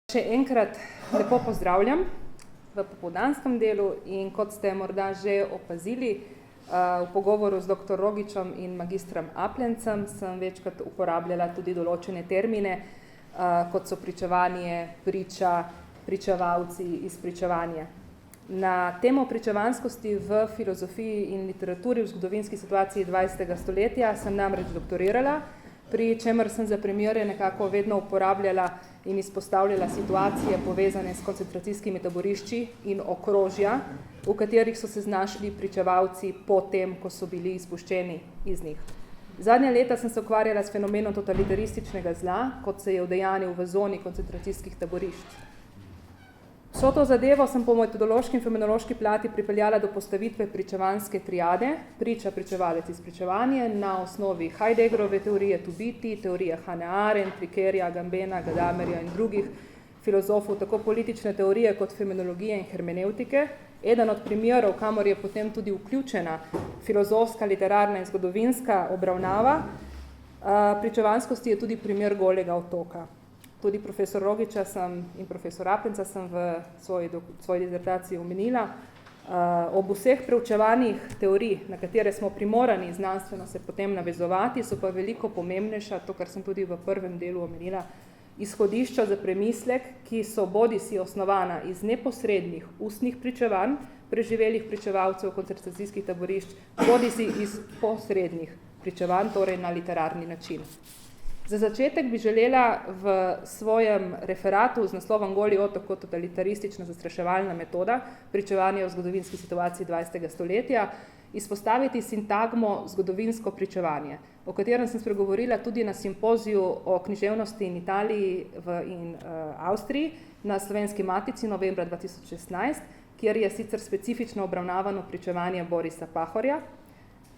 Še enkrat lepo pozdravljam v popoldanskem delu in kot ste morda že opazili, v pogovoru z dr. Rogičem in magistrom Aplencem sem večkrat uporabljala tudi določene termine, kot so pričevanje, priča, pričevalci, izpričevanje. Na temo pričevanskosti v filozofiji in literaturi v zgodovinski situaciji 20. stoletja sem namreč doktorirala, pri čemer sem za primere nekako vedno uporabljala in izpostavljala situacije povezane s koncentracijskimi taborišči in okrožja, v katerih so se znašli pričevalci po tem, ko so bili izpuščeni iz njih. Zadnja leta sem se ukvarjala s fenomenom totalitarističnega zla, kot se je udejanil v zoni koncentracijskih taborišč. Vso to zadevo sem po metodološki in fenomenološki plati pripeljala do postavitve pričevanske triade, priča, pričevalec, izpričevanje, na osnovi Heideggerove teorije to biti, teorije Hannah Arendt, Rickerja, Gambena, Gadamerja in drugih filozofov, tako politične teorije kot fenomenologije in hermeneutike. Eden od primerov, kamor je potem tudi vključena filozofska, literarna in zgodovinska obravnava pričevanskosti, je tudi primer Golega otoka. Tudi profesor Rogiča in profesor Aplenca sem v svoji dizertaciji omenila. Ob vseh preučevanih teorij, na katere smo primorani znanstveno se potem navezovati, so pa veliko pomembnejša, to, kar sem tudi v prvem delu omenila, izhodišča za premislek, ki so bodisi osnovana iz neposrednih ustnih pričevanj preživelih pričevalcev koncentracijskih taborišč, bodisi iz posrednih pričevanj, torej na literarni način. Za začetek bi želela v svojem referatu z naslovom Goli otok kot totalitaristična zastraševalna metoda pričevanja v zgodovinski situaciji 20. stoletja izpostaviti sintagmo zgodovinsko pričevanje, o katerem sem spregovorila tudi na simpoziju o književnosti in Italiji in Avstriji na Slovenski matici novembra 2016, kjer je sicer specifično obravnavano pričevanje Borisa Pahorja.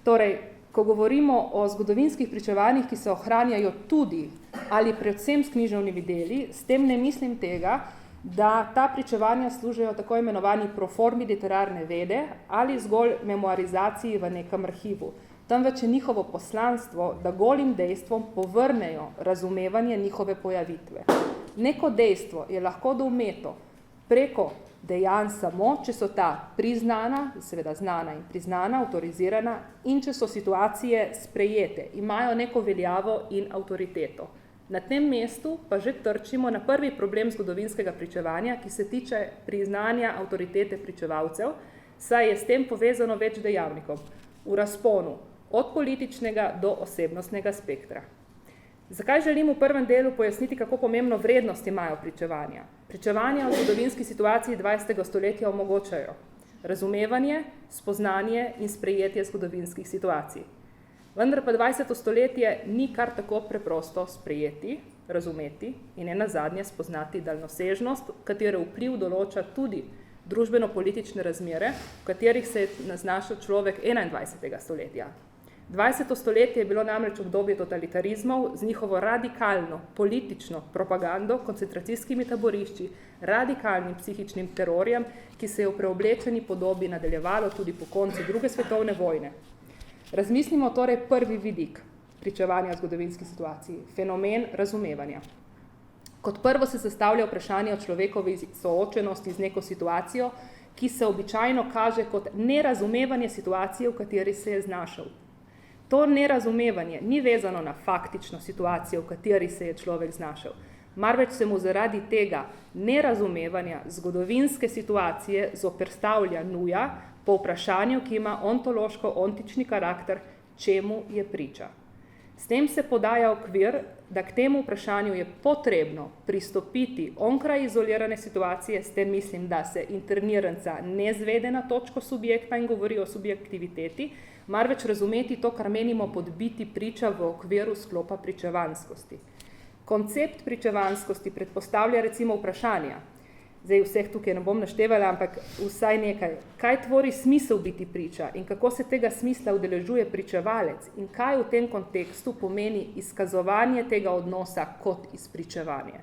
Torej, ko govorimo o zgodovinskih pričevanjih, ki se ohranjajo tudi ali predvsem s književnimi deli, s tem ne mislim tega, da ta pričevanja služijo tako imenovani proformi literarne vede ali zgolj memoarizaciji v nekem arhivu. Temveč je njihovo poslanstvo, da golim dejstvom povrnejo razumevanje njihove pojavitve. Neko dejstvo je lahko dovmeto preko dejanj samo, če so ta priznana, seveda znana in priznana, avtorizirana in če so situacije sprejete, imajo neko veljavo in avtoriteto. Na tem mestu pa že trčimo na prvi problem zgodovinskega pričevanja, ki se tiče priznanja avtoritete pričevalcev, saj je s tem povezano več dejavnikov v razponu od političnega do osebnostnega spektra. Zakaj želim v prvem delu pojasniti, kako pomembno vrednost imajo pričevanja? Pričevanja v zgodovinski situaciji 20. stoletja omogočajo razumevanje, spoznanje in sprejetje zgodovinskih situacij. Vendar pa 20. stoletje ni kar tako preprosto sprejeti, razumeti in nenazadnje spoznati daljnosežnost, katere vpliv določa tudi družbeno-politične razmere, v katerih se je znašel človek 21. stoletja. 20. stoletje je bilo namreč obdobje totalitarizmov z njihovo radikalno politično propagando, koncentracijskimi taborišči, radikalnim psihičnim terorjem, ki se je v preoblečeni podobi nadaljevalo tudi po koncu druge svetovne vojne. Razmislimo torej prvi vidik pričevanja v zgodovinski situaciji, fenomen razumevanja. Kot prvo se zastavlja vprašanje o človekovi soočenosti z neko situacijo, ki se običajno kaže kot nerazumevanje situacije, v kateri se je znašel. To nerazumevanje ni vezano na faktično situacijo, v kateri se je človek znašel, marveč se mu zaradi tega nerazumevanja zgodovinske situacije zoperstavlja nuja po vprašanju, ki ima ontološko-ontični karakter, čemu je priča. S tem se podaja okvir, da k temu vprašanju je potrebno pristopiti onkraj izolirane situacije, s tem mislim, da se interniranca ne zvede na točko subjekta in govori o subjektiviteti, marveč razumeti to, kar menimo pod biti priča v okviru sklopa pričevanskosti. Koncept pričevanskosti predpostavlja recimo vprašanja. Zdaj vseh tukaj ne bom naštevala, ampak vsaj nekaj. Kaj tvori smisel biti priča in kako se tega smisla udeležuje pričevalec in kaj v tem kontekstu pomeni izkazovanje tega odnosa kot izpričevanje.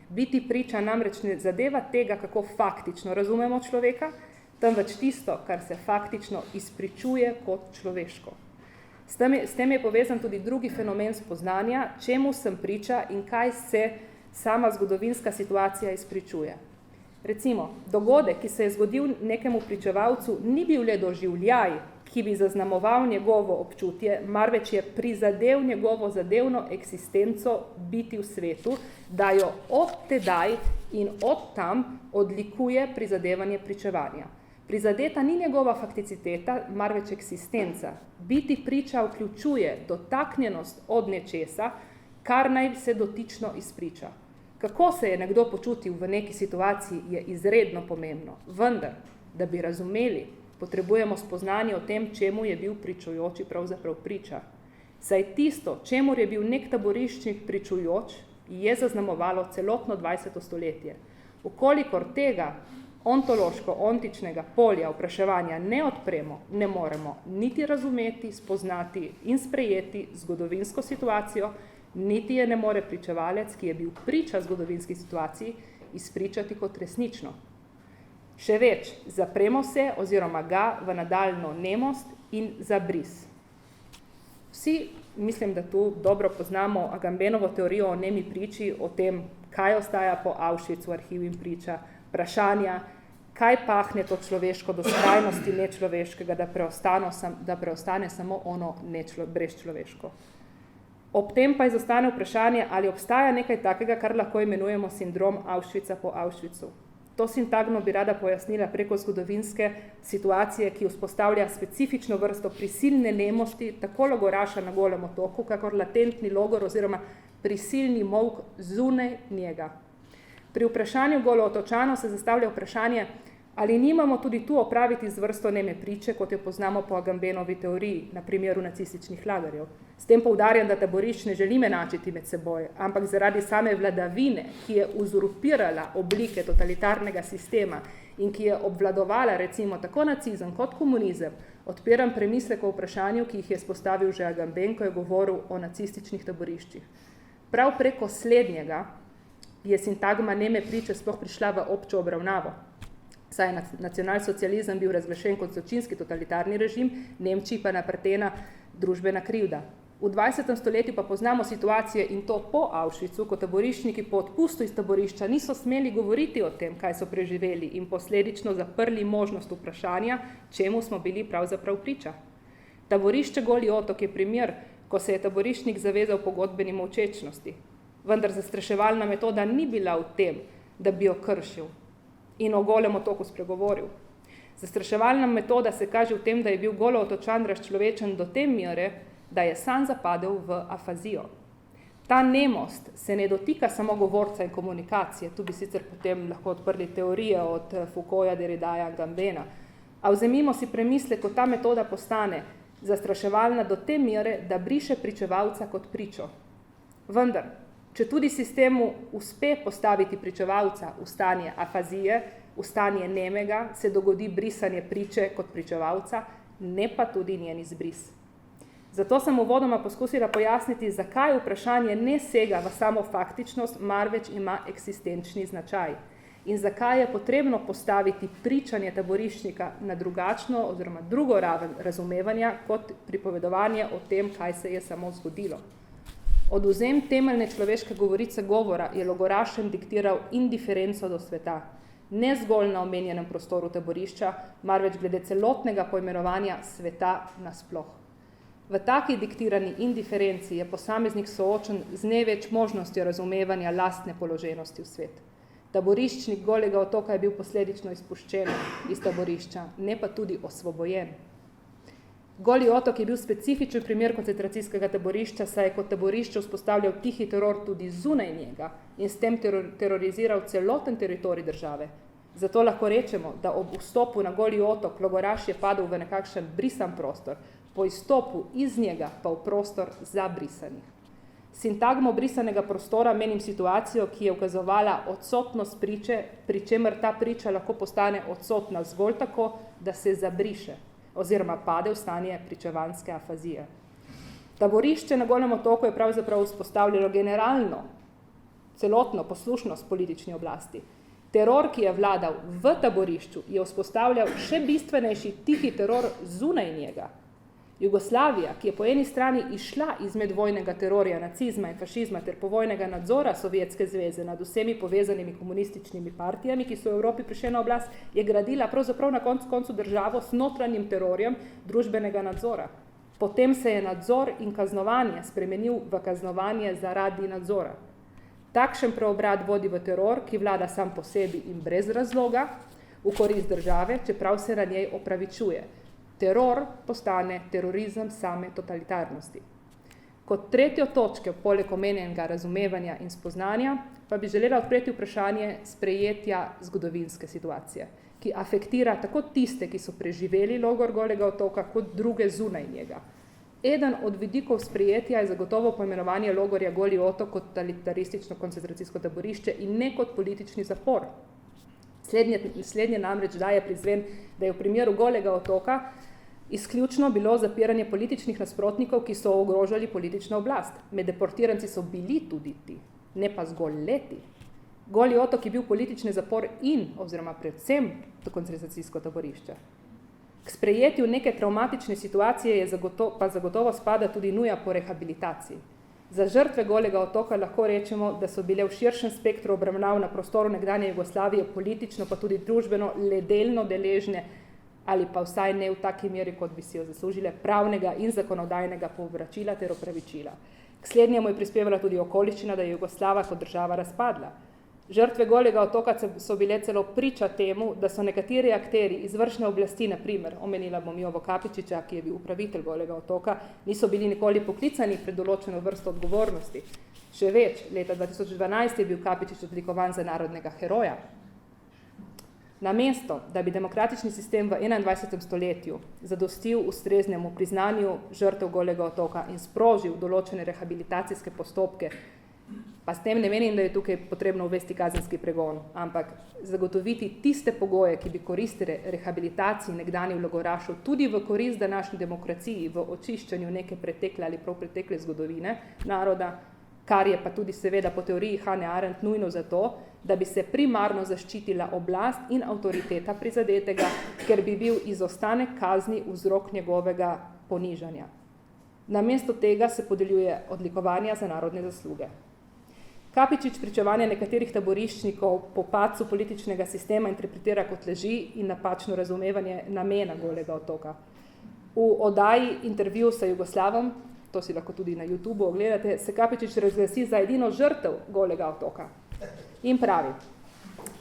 Biti priča namreč ne zadeva tega, kako faktično razumemo človeka, temveč tisto, kar se faktično izpričuje kot človeško. S tem je povezan tudi drugi fenomen spoznanja, čemu sem priča in kaj se sama zgodovinska situacija izpričuje. Recimo, dogodek, ki se je zgodil nekemu pričevalcu, ni bil le doživljaj, ki bi zaznamoval njegovo občutje, marveč je prizadel njegovo zadevno eksistenco biti v svetu, da jo od tedaj in od tam odlikuje prizadevanje pričevanja. Prizadeta ni njegova fakticiteta, marveč eksistenca. Biti priča vključuje dotaknjenost od nečesa, kar naj se dotično izpriča. Kako se je nekdo počutil v neki situaciji, je izredno pomembno. Vendar, da bi razumeli, potrebujemo spoznanje o tem, čemu je bil pričujoči pravzaprav priča. Saj tisto, čemu je bil nek taboriščnik pričujoč, je zaznamovalo celotno 20. stoletje. Ukolikor tega ontološko-ontičnega polja vpraševanja ne odpremo, ne moremo niti razumeti, spoznati in sprejeti zgodovinsko situacijo, niti je ne more pričevalec, ki je bil priča zgodovinski situaciji, izpričati kot resnično. Še več, zapremo se oziroma ga v nadaljno nemost in zabris. Vsi, mislim, da tu dobro poznamo Agambenovo teorijo o nemi priči, o tem, kaj ostaja po Auschwitzu, arhiv in priča, vprašanja, kaj pahne to človeško do skrajnosti nečloveškega, da preostane samo ono brezčloveško. Ob tem pa izostane vprašanje, ali obstaja nekaj takega, kar lahko imenujemo sindrom Auschwitza po Auschwitzu. To sintagmo bi rada pojasnila preko zgodovinske situacije, ki vzpostavlja specifično vrsto prisilne nemosti, tako logoraša na Golem otoku, kakor latentni logor oziroma prisilni molk zunaj njega. Pri vprašanju Golootočanov se zastavlja vprašanje, ali nimamo tudi tu opraviti z vrsto neme priče, kot jo poznamo po Agambenovi teoriji, na primeru nacističnih lagerjev. S tem poudarjam, da taborišč ne želi enačiti med seboj, ampak zaradi same vladavine, ki je uzurpirala oblike totalitarnega sistema in ki je obvladovala recimo tako nacizem kot komunizem, odpiram premislek o vprašanju, ki jih je spostavil že Agamben, ko je govoril o nacističnih taboriščih. Prav preko slednjega je sintagma neme priče sploh prišla v občo obravnavo. Saj je nacionalsocializem bil razglašen kot zločinski totalitarni režim, Nemčiji pa naprtena družbena krivda. V 20. stoletju pa poznamo situacije in to po Auschwitzu, ko taboriščniki po odpustu iz taborišča niso smeli govoriti o tem, kaj so preživeli in posledično zaprli možnost vprašanja, čemu smo bili pravzaprav priča. Taborišče Goli otok je primer, ko se je taboriščnik zavezal pogodbeni molčečnosti. Vendar zastraševalna metoda ni bila v tem, da bi jo kršil in o Golem otoku spregovoril. Zastraševalna metoda se kaže v tem, da je bil Golootočan razčlovečen do te mere, da je sam zapadel v afazijo. Ta nemost se ne dotika samo govorca in komunikacije, tu bi sicer potem lahko odprli teorije od Foucaulta, Derridaja, Gambena, a vzemimo si premislek, ko ta metoda postane zastraševalna do te mere, da briše pričevalca kot pričo. Vendar, če tudi sistemu uspe postaviti pričevalca v stanje afazije, v stanje nemega, se dogodi brisanje priče kot pričevalca, ne pa tudi njen izbris. Zato sem uvodoma poskusila pojasniti, zakaj vprašanje ne sega v samo faktičnost, marveč ima eksistenčni značaj. In zakaj je potrebno postaviti pričanje taboriščnika na drugačno oziroma drugo raven razumevanja kot pripovedovanje o tem, kaj se je samo zgodilo. Odvzem temeljne človeške govorice govora je logorašem diktiral indiferenco do sveta, ne zgolj na omenjenem prostoru taborišča, marveč glede celotnega poimenovanja sveta nasploh. V taki diktirani indiferenci je posameznik soočen z največ možnostjo razumevanja lastne položenosti v svet. Taboriščnik Golega otoka je bil posledično izpuščen iz taborišča, ne pa tudi osvobojen. Goli otok je bil specifičen primer koncentracijskega taborišča, saj je kot taborišče vzpostavljal tihi teror tudi zunaj njega in s tem teroriziral celoten teritorij države. Zato lahko rečemo, da ob vstopu na Goli otok logoraš je padel v nekakšen brisan prostor, po izstopu iz njega pa v prostor zabrisanih. Sintagmo brisanega prostora menim situacijo, ki je ukazovala odsotnost priče, pri čemer ta priča lahko postane odsotna zgolj tako, da se zabriše oziroma pade v stanje pričevanske afazije. Taborišče na Golem otoku je pravzaprav vzpostavljalo generalno, celotno poslušnost politični oblasti. Teror, ki je vladal v taborišču, je vzpostavljal še bistvenejši tihi teror zunaj njega. Jugoslavija, ki je po eni strani išla iz medvojnega terorja, nacizma in fašizma ter povojnega nadzora Sovjetske zveze nad vsemi povezanimi komunističnimi partijami, ki so v Evropi prišle na oblast, je gradila pravzaprav na koncu državo s notranjim terorjem družbenega nadzora. Potem se je nadzor in kaznovanje spremenil v kaznovanje zaradi nadzora. Takšen preobrat vodi v teror, ki vlada sam po sebi in brez razloga, v korist države, čeprav se na njej opravičuje. Teror postane terorizem same totalitarnosti. Kot tretjo točko, poleg omenjenega razumevanja in spoznanja, pa bi želela odpreti vprašanje sprejetja zgodovinske situacije, ki afektira tako tiste, ki so preživeli logor Golega otoka, kot druge zunaj njega. Eden od vidikov sprejetja je zagotovo poimenovanje logorja Goli otok kot totalitaristično koncentracijsko taborišče in ne kot politični zapor. Slednje namreč daje prizven, da je v primeru Golega otoka izključno bilo zapiranje političnih nasprotnikov, ki so ogrožali politično oblast. Med deportiranci so bili tudi ti, ne pa zgolj leti. Goli otok je bil politični zapor oziroma predvsem koncentracijsko taborišče. K sprejetju neke travmatične situacije pa zagotovo spada tudi nuja po rehabilitaciji. Za žrtve Golega otoka lahko rečemo, da so bile v širšem spektru obravnav na prostoru nekdanje Jugoslavije politično pa tudi družbeno le delno deležne ali pa vsaj ne v taki meri, kot bi si jo zaslužile, pravnega in zakonodajnega povračila ter opravičila. K slednjemu je prispevala tudi okoliščina, da je Jugoslava kot država razpadla. Žrtve Golega otoka so bile celo priča temu, da so nekateri akteri izvršne oblasti, na primer, omenila bom Jovo Kapičiča, ki je bil upravitelj Golega otoka, niso bili nikoli poklicani pred določeno vrsto odgovornosti. Še več, leta 2012 je bil Kapičič odlikovan za narodnega heroja. Namesto, da bi demokratični sistem v 21. stoletju zadostil ustreznemu priznanju žrtev Golega otoka in sprožil določene rehabilitacijske postopke, pa s tem ne menim, da je tukaj potrebno uvesti kazenski pregon, ampak zagotoviti tiste pogoje, ki bi koristile rehabilitaciji nekdanjih logorašev tudi v korist današnji demokraciji, v očiščanju neke pretekle ali prav pretekle zgodovine naroda, kar je pa tudi seveda po teoriji Hannah Arendt nujno zato, da bi se primarno zaščitila oblast in avtoriteta prizadetega, ker bi bil izostanek kazni vzrok njegovega ponižanja. Namesto tega se podeljuje odlikovanja za narodne zasluge. Kapičič pričevanje nekaterih taboriščnikov po padcu političnega sistema interpretira kot laži in napačno razumevanje namena Golega otoka. V oddaji Intervju sa Jugoslavom, to si lahko tudi na YouTubeu ogledate, se Kapičič razglasi za edino žrtev Golega otoka. In pravi,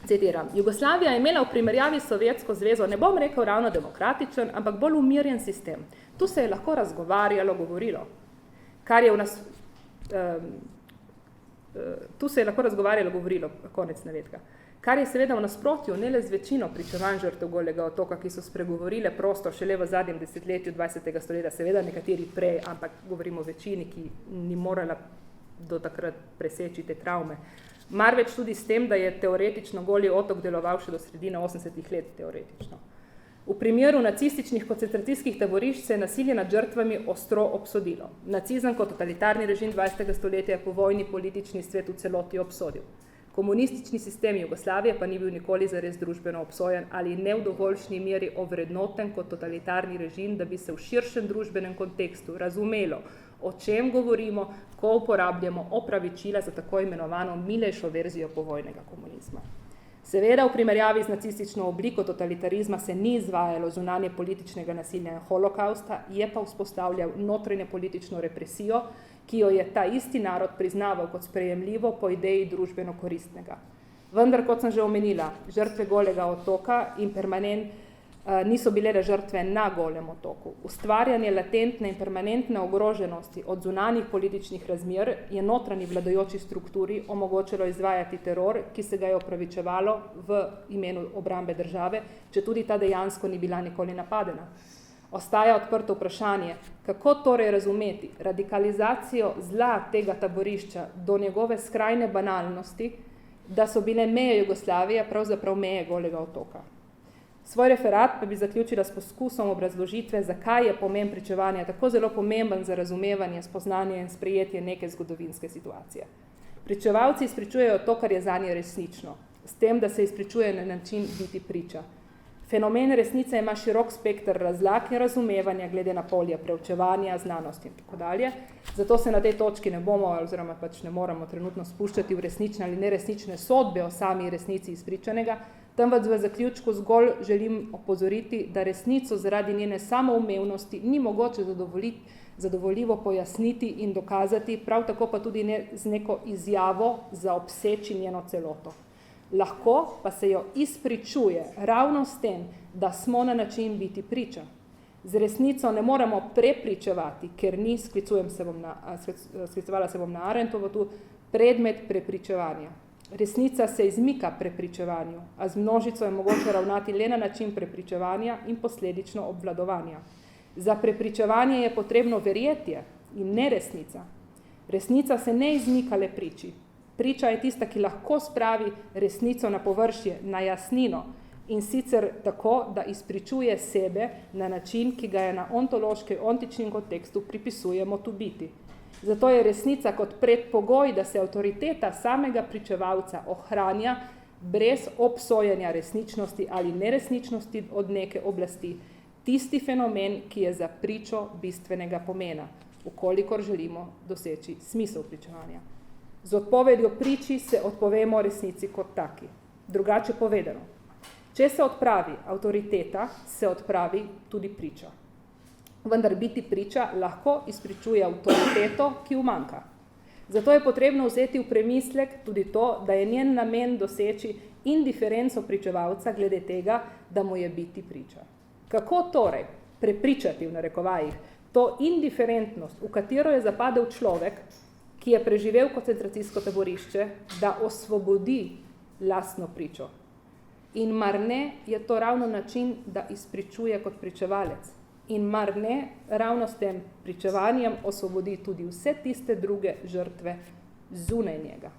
citiram, Jugoslavija je imela v primerjavi s Sovjetsko zvezo, ne bom rekel ravno demokratičen, ampak bolj umirjen sistem. Tu se je lahko razgovarjalo, govorilo. Tu se je lahko razgovarjalo, govorilo, konec navedka. Kar je seveda v nasprotju ne le z večino pričevanj žrtev Golega otoka, ki so spregovorile prosto šele v zadnjem desetletju 20. stoletja, seveda nekateri prej, ampak govorimo o večini, ki ni morala do takrat preseči te travme. Marveč tudi s tem, da je teoretično Goli otok deloval še do sredine 80. let, teoretično. V primeru nacističnih koncentracijskih taborišč se je nasilje nad žrtvami ostro obsodilo. Nacizem kot totalitarni režim 20. stoletja je po vojni politični svet v celoti obsodil. Komunistični sistem Jugoslavije pa ni bil nikoli zares družbeno obsojen ali ne v dovoljšnji meri ovrednoten kot totalitarni režim, da bi se v širšem družbenem kontekstu razumelo, o čem govorimo, ko uporabljamo opravičila za tako imenovano milejšo verzijo povojnega komunizma. Seveda v primerjavi z nacistično obliko totalitarizma se ni izvajalo zunanje političnega nasilja in holokausta, je pa vzpostavljal notranje politično represijo, ki jo je ta isti narod priznaval kot sprejemljivo po ideji družbeno koristnega. Vendar, kot sem že omenila, žrtve Golega otoka in niso bile le žrtve na Golem otoku. Ustvarjanje latentne in permanentne ogroženosti od zunanjih političnih razmer je notranji vladajoči strukturi omogočilo izvajati teror, ki se ga je opravičevalo v imenu obrambe države, če tudi ta dejansko ni bila nikoli napadena. Ostaja odprto vprašanje, kako torej razumeti radikalizacijo zla tega taborišča do njegove skrajne banalnosti, da so bile meje Jugoslavije pravzaprav meje Golega otoka. Svoj referat pa bi zaključila s poskusom obrazložitve, zakaj je pomen pričevanja tako zelo pomemben za razumevanje, spoznanje in sprejetje neke zgodovinske situacije. Pričevalci izpričujejo to, kar je zanje resnično, s tem, da se izpričuje na način biti priča. Fenomen resnice ima širok spekter razlag in razumevanja glede na polje preučevanja, znanosti in tako dalje. Zato se na tej točki ne bomo, oziroma pač ne moramo trenutno spuščati v resnične ali neresnične sodbe o sami resnici izpričanega, temveč v zaključku zgolj želim opozoriti, da resnico zaradi njene samoumevnosti ni mogoče zadovoljivo pojasniti in dokazati, prav tako pa tudi ne z neko izjavo zaobseči njeno celoto. Lahko pa se jo izpričuje ravno s tem, da smo na način biti priča. Z resnico ne moremo prepričevati, ker ni, sklicevala se bom na Arendtovo tu, predmet prepričevanja. Resnica se izmika prepričevanju, a z množico je mogoče ravnati le na način prepričevanja in posledično obvladovanja. Za prepričevanje je potrebno verjetje in ne resnica. Resnica se ne izmika le priči. Priča je tista, ki lahko spravi resnico na površje, na jasnino, in sicer tako, da izpričuje sebe na način, ki ga je na ontološkem kontekstu pripisujemo tu biti. Zato je resnica kot predpogoj, da se avtoriteta samega pričevalca ohranja brez obsojenja resničnosti ali neresničnosti od neke oblasti, tisti fenomen, ki je za pričo bistvenega pomena, ukolikor želimo doseči smisel pričevanja. Z odpovedjo priči se odpovemo resnici kot taki. Drugače povedano, če se odpravi avtoriteta, se odpravi tudi priča. Vendar biti priča lahko izpričuje avtoriteto, ki umanjka. Zato je potrebno vzeti v premislek tudi to, da je njen namen doseči indiferenco pričevalca glede tega, da mu je biti priča. Kako torej prepričati, v narekovajih, to indiferentnost, v katero je zapadel človek, ki je preživel koncentracijsko taborišče, da osvobodi lastno pričo? In mar ne je to ravno način, da izpričuje kot pričevalec? In mar ne ravno s tem pričevanjem osvobodi tudi vse tiste druge žrtve zunaj njega?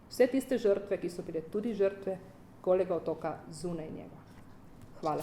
Vse tiste žrtve, ki so bile tudi žrtve Golega otoka zunaj njega. Hvala.